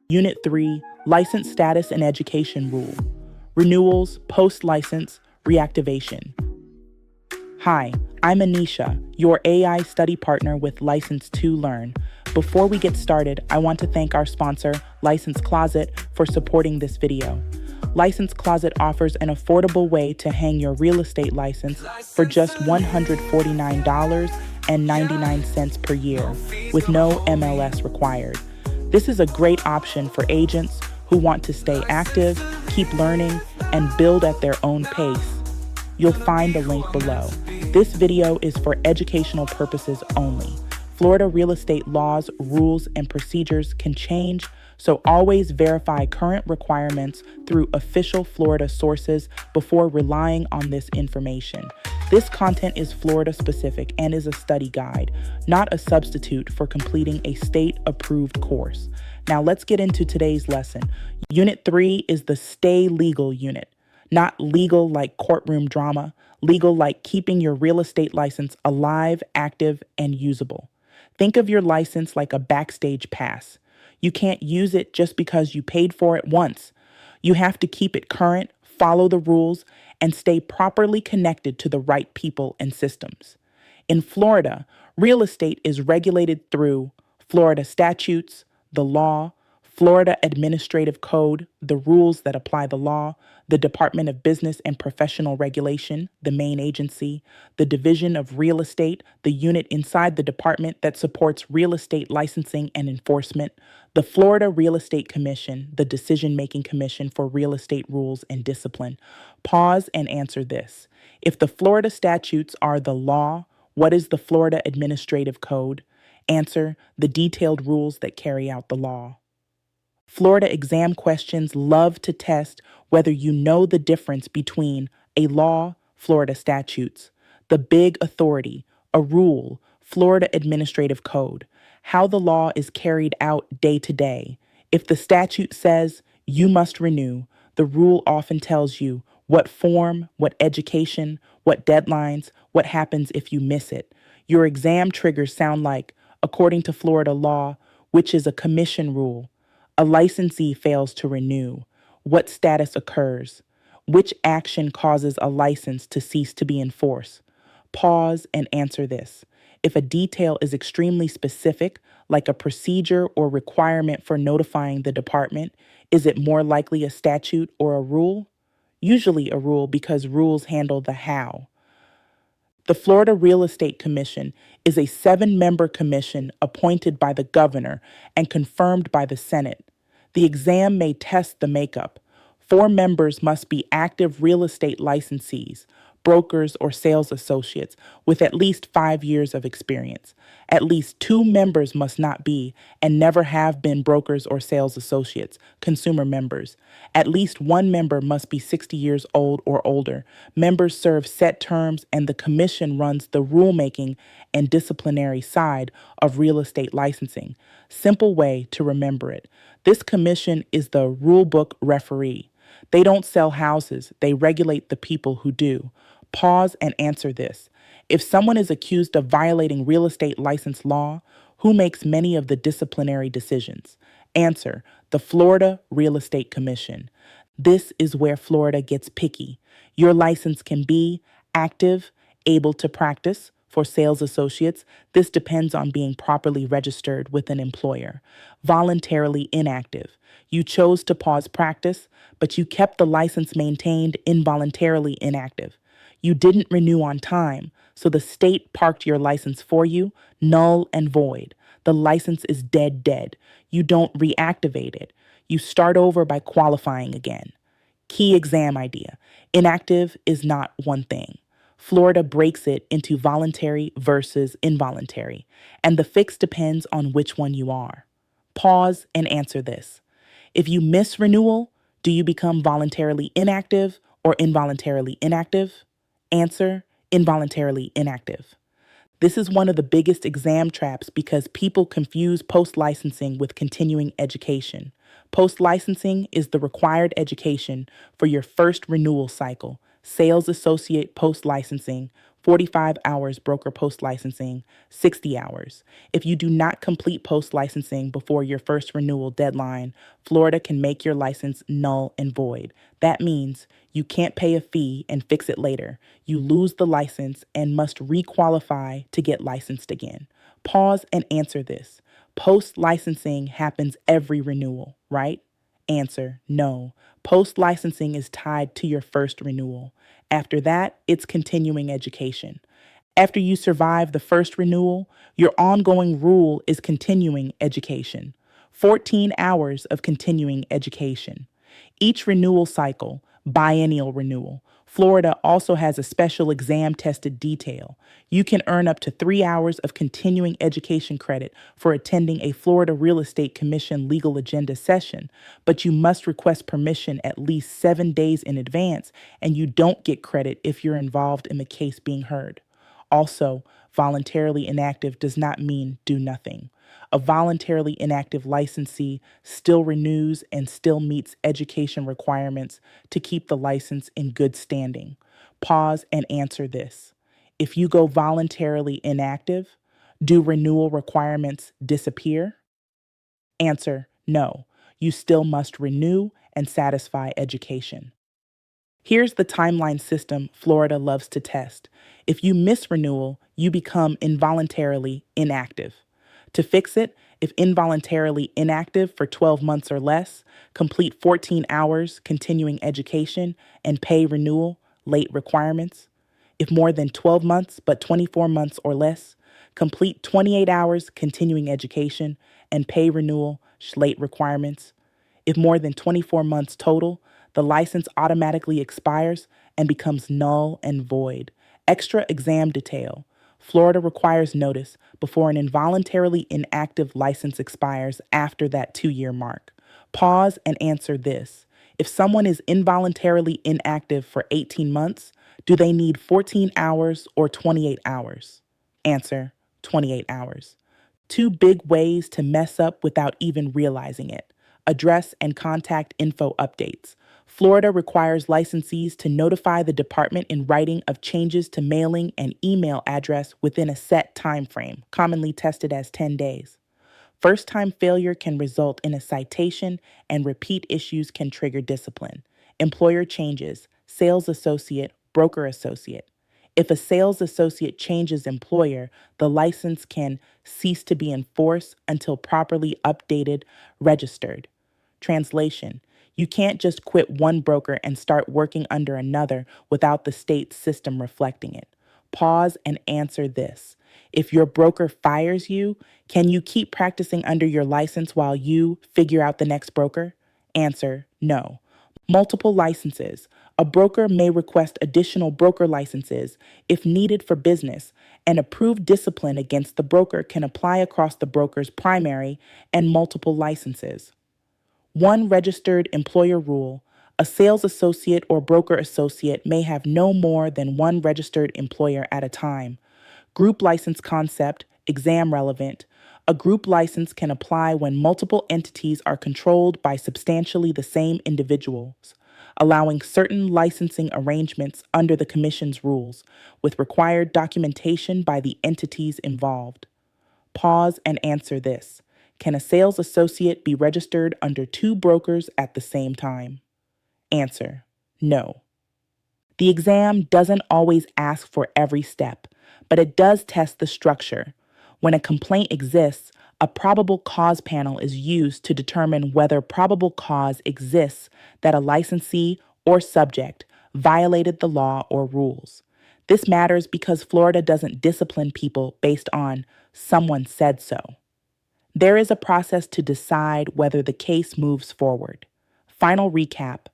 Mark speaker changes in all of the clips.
Speaker 1: Unit 3, License Status and Education Rule. Renewals, post-license, reactivation. Hi, I'm Anisha, your AI study partner with License to Learn. Before we get started, I want to thank our sponsor, License Closet, for supporting this video. License Closet offers an affordable way to hang your real estate license for just $149.99 per year, with no MLS required. This is a great option for agents who want to stay active, keep learning, and build at their own pace. You'll find the link below. This video is for educational purposes only. Florida real estate laws, rules, and procedures can change, so always verify current requirements through official Florida sources before relying on this information. This content is Florida specific and is a study guide, not a substitute for completing a state-approved course. Now let's get into today's lesson. Unit 3 is the Stay Legal unit. Not legal like courtroom drama, legal like keeping your real estate license alive, active, and usable. Think of your license like a backstage pass. You can't use it just because you paid for it once. You have to keep it current, follow the rules, and stay properly connected to the right people and systems. In Florida, real estate is regulated through Florida statutes, the law, Florida Administrative Code, the rules that apply the law, the Department of Business and Professional Regulation, the main agency, the Division of Real Estate, the unit inside the department that supports real estate licensing and enforcement, the Florida Real Estate Commission, the decision-making commission for real estate rules and discipline. Pause and answer this. If the Florida statutes are the law, what is the Florida Administrative Code? Answer, the detailed rules that carry out the law. Florida exam questions love to test whether you know the difference between a law, Florida statutes, the big authority, a rule, Florida Administrative Code, how the law is carried out day to day. If the statute says you must renew, the rule often tells you what form, what education, what deadlines, what happens if you miss it. Your exam triggers sound like, according to Florida law, which is a commission rule, a licensee fails to renew, what status occurs, which action causes a license to cease to be enforced. Pause and answer this. If a detail is extremely specific, like a procedure or requirement for notifying the department, is it more likely a statute or a rule? Usually a rule because rules handle the how. The Florida Real Estate Commission is a 7-member commission appointed by the governor and confirmed by the Senate. The exam may test the makeup. 4 members must be active real estate licensees, brokers or sales associates with at least 5 years of experience. At least 2 members must not be and never have been brokers or sales associates, consumer members. At least 1 member must be 60 years old or older. Members serve set terms and the commission runs the rulemaking and disciplinary side of real estate licensing. Simple way to remember it. This commission is the rulebook referee. They don't sell houses, they regulate the people who do. Pause and answer this. If someone is accused of violating real estate license law, who makes many of the disciplinary decisions? Answer, the Florida Real Estate Commission. This is where Florida gets picky. Your license can be active, able to practice. For sales associates, this depends on being properly registered with an employer. Voluntarily inactive. You chose to pause practice, but you kept the license maintained involuntarily inactive. You didn't renew on time, so the state parked your license for you, null and void. The license is dead. You don't reactivate it. You start over by qualifying again. Key exam idea. Inactive is not one thing. Florida breaks it into voluntary versus involuntary, and the fix depends on which one you are. Pause and answer this. If you miss renewal, do you become voluntarily inactive or involuntarily inactive? Answer, involuntarily inactive. This is one of the biggest exam traps because people confuse post-licensing with continuing education. Post-licensing is the required education for your first renewal cycle, sales associate post-licensing 45 hours broker post licensing, 60 hours. If you do not complete post licensing before your first renewal deadline, Florida can make your license null and void. That means you can't pay a fee and fix it later. You lose the license and must requalify to get licensed again. Pause and answer this. Post licensing happens every renewal, right? Answer, no. Post licensing is tied to your first renewal. After that, it's continuing education. After you survive the first renewal, your ongoing rule is continuing education. 14 hours of continuing education. Each renewal cycle, biennial renewal, Florida also has a special exam tested detail. You can earn up to 3 hours of continuing education credit for attending a Florida Real Estate Commission legal agenda session, but you must request permission at least 7 days in advance, and you don't get credit if you're involved in the case being heard. Also, voluntarily inactive does not mean do nothing. A voluntarily inactive licensee still renews and still meets education requirements to keep the license in good standing. Pause and answer this. If you go voluntarily inactive, do renewal requirements disappear? Answer, no. You still must renew and satisfy education. Here's the timeline system Florida loves to test. If you miss renewal, you become involuntarily inactive. To fix it, if involuntarily inactive for 12 months or less, complete 14 hours continuing education and pay renewal late requirements. If more than 12 months but 24 months or less, complete 28 hours continuing education and pay renewal late requirements. If more than 24 months total, the license automatically expires and becomes null and void. Extra exam detail. Florida requires notice before an involuntarily inactive license expires after that 2-year mark. Pause and answer this. If someone is involuntarily inactive for 18 months, do they need 14 hours or 28 hours? Answer, 28 hours. 2 big ways to mess up without even realizing it. Address and contact info updates. Florida requires licensees to notify the department in writing of changes to mailing and email address within a set time frame, commonly tested as 10 days. First-time failure can result in a citation, and repeat issues can trigger discipline. Employer changes, sales associate, broker associate. If a sales associate changes employer, the license can cease to be in force until properly updated, registered. Translation: you can't just quit one broker and start working under another without the state system reflecting it. Pause and answer this. If your broker fires you, can you keep practicing under your license while you figure out the next broker? Answer, no. Multiple licenses. A broker may request additional broker licenses if needed for business, and approved discipline against the broker can apply across the broker's primary and multiple licenses. One registered employer rule: a sales associate or broker associate may have no more than one registered employer at a time. Group license concept, exam relevant. A group license can apply when multiple entities are controlled by substantially the same individuals, allowing certain licensing arrangements under the Commission's rules, with required documentation by the entities involved. Pause and answer this. Can a sales associate be registered under 2 brokers at the same time? Answer, no. The exam doesn't always ask for every step, but it does test the structure. When a complaint exists, a probable cause panel is used to determine whether probable cause exists that a licensee or subject violated the law or rules. This matters because Florida doesn't discipline people based on someone said so. There is a process to decide whether the case moves forward. Final recap: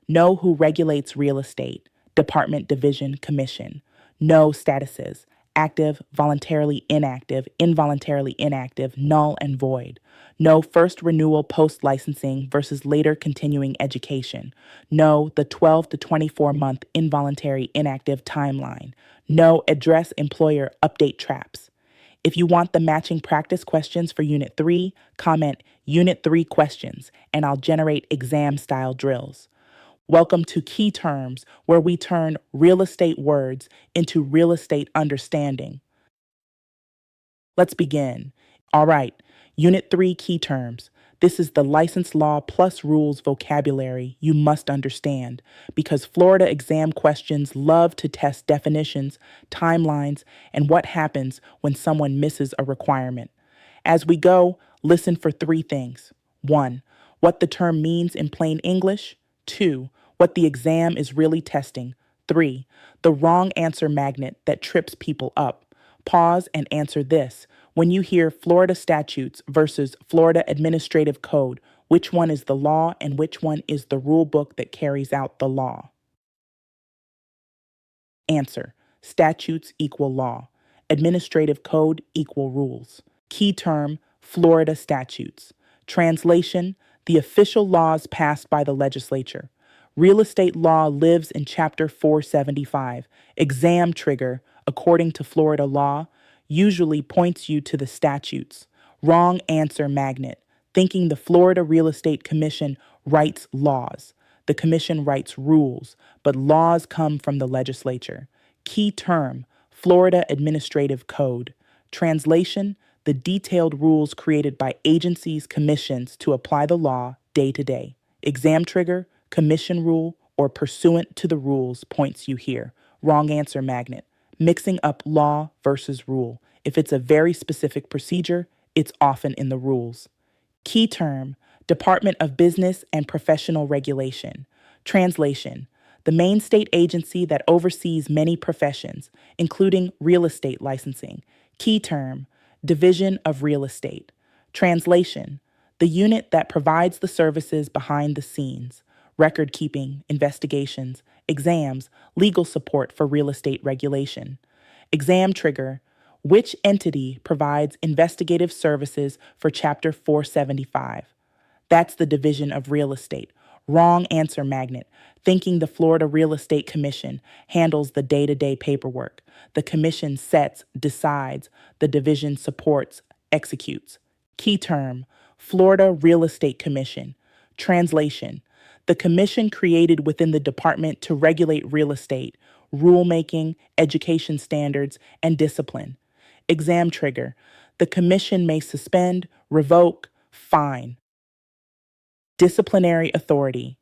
Speaker 1: know who regulates real estate, Department Division Commission. Know statuses: active, voluntarily inactive, involuntarily inactive, null and void. Know first renewal post-licensing versus later continuing education. Know the 12 to 24-month involuntary inactive timeline. Know address employer update traps. If you want the matching practice questions for Unit 3, comment Unit 3 questions, and I'll generate exam-style drills. Welcome to Key Terms, where we turn real estate words into real estate understanding. Let's begin. All right, Unit 3 Key Terms. This is the license law plus rules vocabulary you must understand because Florida exam questions love to test definitions, timelines, and what happens when someone misses a requirement. As we go, listen for three things. 1. What the term means in plain English. 2. What the exam is really testing. 3. The wrong answer magnet that trips people up. Pause and answer this. When you hear Florida statutes versus Florida Administrative Code, which one is the law and which one is the rule book that carries out the law? Answer. Statutes equal law. Administrative code equal rules. Key term, Florida statutes. Translation, the official laws passed by the legislature. Real estate law lives in Chapter 475. Exam trigger, according to Florida law, usually points you to the statutes. Wrong answer magnet, thinking the Florida Real Estate Commission writes laws. The commission writes rules, but laws come from the legislature. Key term, Florida Administrative Code. Translation, the detailed rules created by agencies, commissions to apply the law day to day. Exam trigger, commission rule, or pursuant to the rules points you here. Wrong answer magnet, mixing up law versus rule. If it's a very specific procedure, it's often in the rules. Key term, Department of Business and Professional Regulation. Translation, the main state agency that oversees many professions, including real estate licensing. Key term, Division of Real Estate. Translation, the unit that provides the services behind the scenes, record keeping, investigations, exams, legal support for real estate regulation. Exam trigger, which entity provides investigative services for Chapter 475? That's the Division of Real Estate. Wrong answer magnet, thinking the Florida Real Estate Commission handles the day-to-day paperwork. The commission sets, decides, the division supports, executes. Key term, Florida Real Estate Commission. Translation, the commission created within the department to regulate real estate, rulemaking, education standards, and discipline. Exam trigger, the commission may suspend, revoke, fine. Disciplinary authority.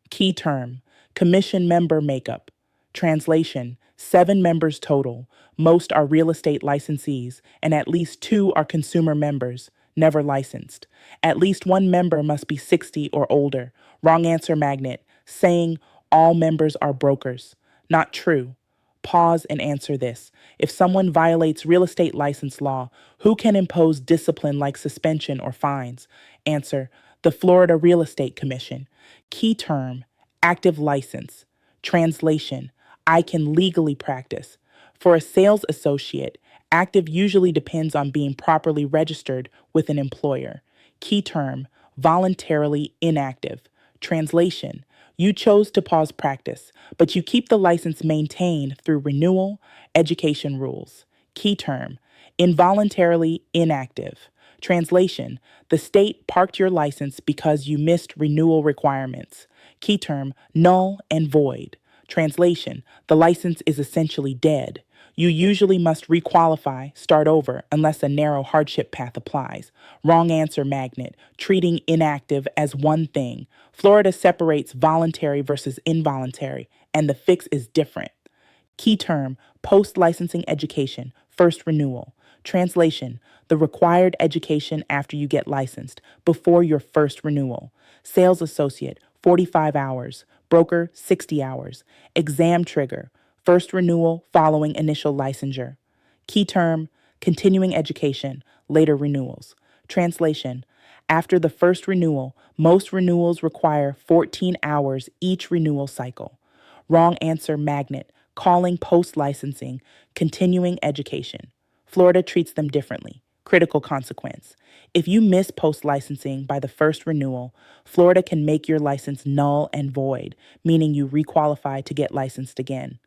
Speaker 1: Key term, commission member makeup. Translation, 7 members total. Most are real estate licensees, and at least 2 are consumer members, never licensed. At least 1 member must be 60 or older. Wrong answer magnet, saying all members are brokers. Not true. Pause and answer this. If someone violates real estate license law, who can impose discipline like suspension or fines? Answer, the Florida Real Estate Commission. Key term, active license. Translation, I can legally practice. For a sales associate, active usually depends on being properly registered with an employer. Key term, voluntarily inactive. Translation, you chose to pause practice, but you keep the license maintained through renewal, education rules. Key term, involuntarily inactive. Translation, the state parked your license because you missed renewal requirements. Key term, null and void. Translation, the license is essentially dead. You usually must requalify, start over, unless a narrow hardship path applies. Wrong answer magnet, treating inactive as one thing. Florida separates voluntary versus involuntary, and the fix is different. Key term, post-licensing education, first renewal. Translation, the required education after you get licensed, before your first renewal. Sales associate, 45 hours. Broker, 60 hours. Exam trigger, first renewal following initial licensure. Key term, continuing education, later renewals. Translation, after the first renewal, most renewals require 14 hours each renewal cycle. Wrong answer magnet, calling post-licensing, continuing education. Florida treats them differently. Critical consequence. If you miss post-licensing by the first renewal, Florida can make your license null and void, meaning you requalify to get licensed again.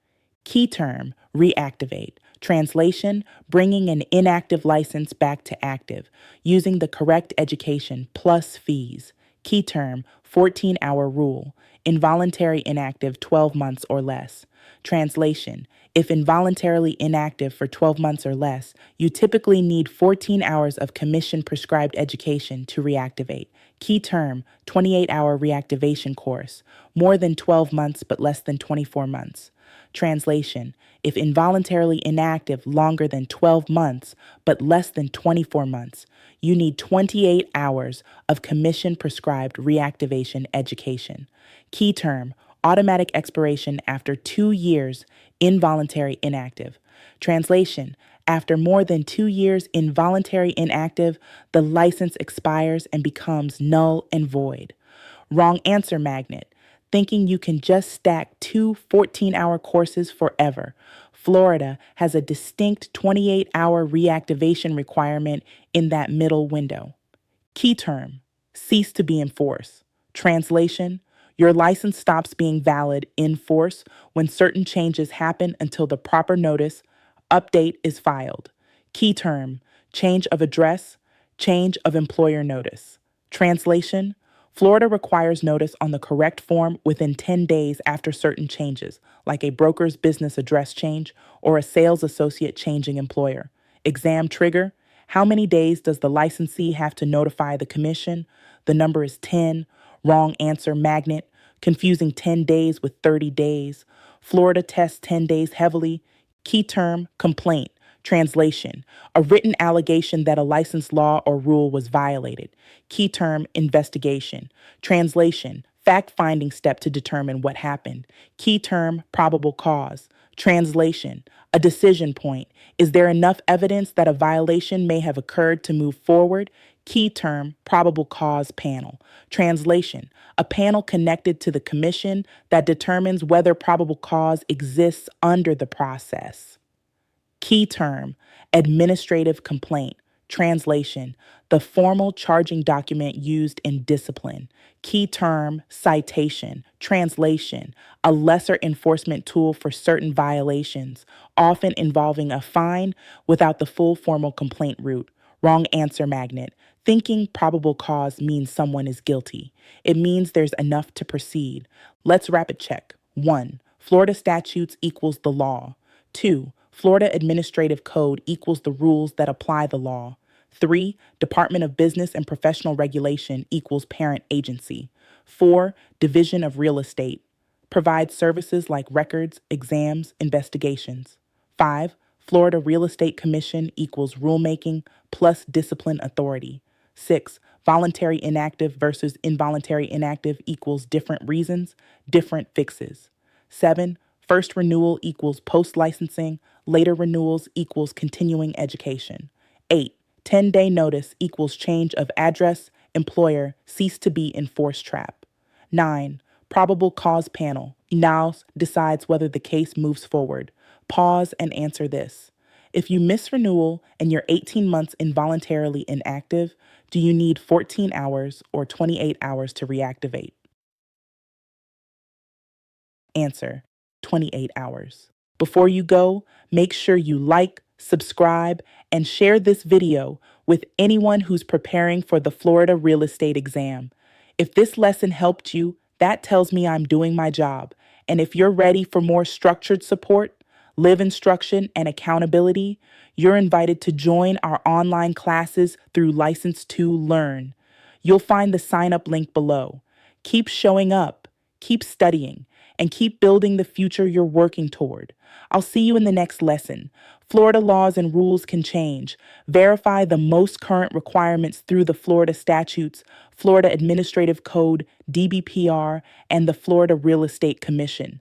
Speaker 1: Key term, reactivate. Translation, bringing an inactive license back to active, using the correct education plus fees. Key term, 14-hour rule. involuntary inactive 12 months or less. Translation: if involuntarily inactive for 12 months or less, you typically need 14 hours of commission-prescribed education to reactivate. Key term: 28-hour reactivation course. More than 12 months but less than 24 months. Translation: if involuntarily inactive longer than 12 months but less than 24 months, you need 28 hours of commission-prescribed reactivation education. Key term: automatic expiration after 2 years involuntary inactive. Translation: after more than 2 years involuntary inactive, the license expires and becomes null and void. Wrong answer magnet: thinking you can just stack two 14-hour courses forever. Florida has a distinct 28-hour reactivation requirement in that middle window. Key term: cease to be in force. Translation: your license stops being valid in force when certain changes happen until the proper notice, update is filed. Key term: change of address, change of employer notice. Translation: Florida requires notice on the correct form within 10 days after certain changes, like a broker's business address change or a sales associate changing employer. Exam trigger: how many days does the licensee have to notify the commission? The number is 10. Wrong answer magnet: confusing 10 days with 30 days. Florida tests 10 days heavily. Key term: complaint. Translation: a written allegation that a license law or rule was violated. Key term: investigation. Translation: fact-finding step to determine what happened. Key term: probable cause. Translation: a decision point. Is there enough evidence that a violation may have occurred to move forward? Key term: probable cause panel. Translation: a panel connected to the commission that determines whether probable cause exists under the process. Key term: administrative complaint. Translation: the formal charging document used in discipline. Key term: citation. Translation: a lesser enforcement tool for certain violations, often involving a fine without the full formal complaint route. Wrong answer magnet: thinking probable cause means someone is guilty. It means there's enough to proceed. Let's rapid check. 1. Florida statutes equals the law. 2. Florida Administrative Code equals the rules that apply the law. 3. Department of Business and Professional Regulation equals parent agency. 4. Division of Real Estate. Provides services like records, exams, investigations. 5. Florida Real Estate Commission equals rulemaking plus discipline authority. 6. Voluntary inactive versus involuntary inactive equals different reasons, different fixes. 7. First renewal equals post-licensing, later renewals equals continuing education. 8. 10-day notice equals change of address, employer, cease to be in force trap. 9. Probable cause panel now decides whether the case moves forward. Pause and answer this. If you miss renewal and you're 18 months involuntarily inactive, do you need 14 hours or 28 hours to reactivate? Answer: 28 hours. Before you go, make sure you like, subscribe, and share this video with anyone who's preparing for the Florida real estate exam. If this lesson helped you, that tells me I'm doing my job. And if you're ready for more structured support, live instruction, and accountability, you're invited to join our online classes through License to Learn. You'll find the sign-up link below. Keep showing up, keep studying, and keep building the future you're working toward. I'll see you in the next lesson. Florida laws and rules can change. Verify the most current requirements through the Florida statutes, Florida Administrative Code, DBPR, and the Florida Real Estate Commission.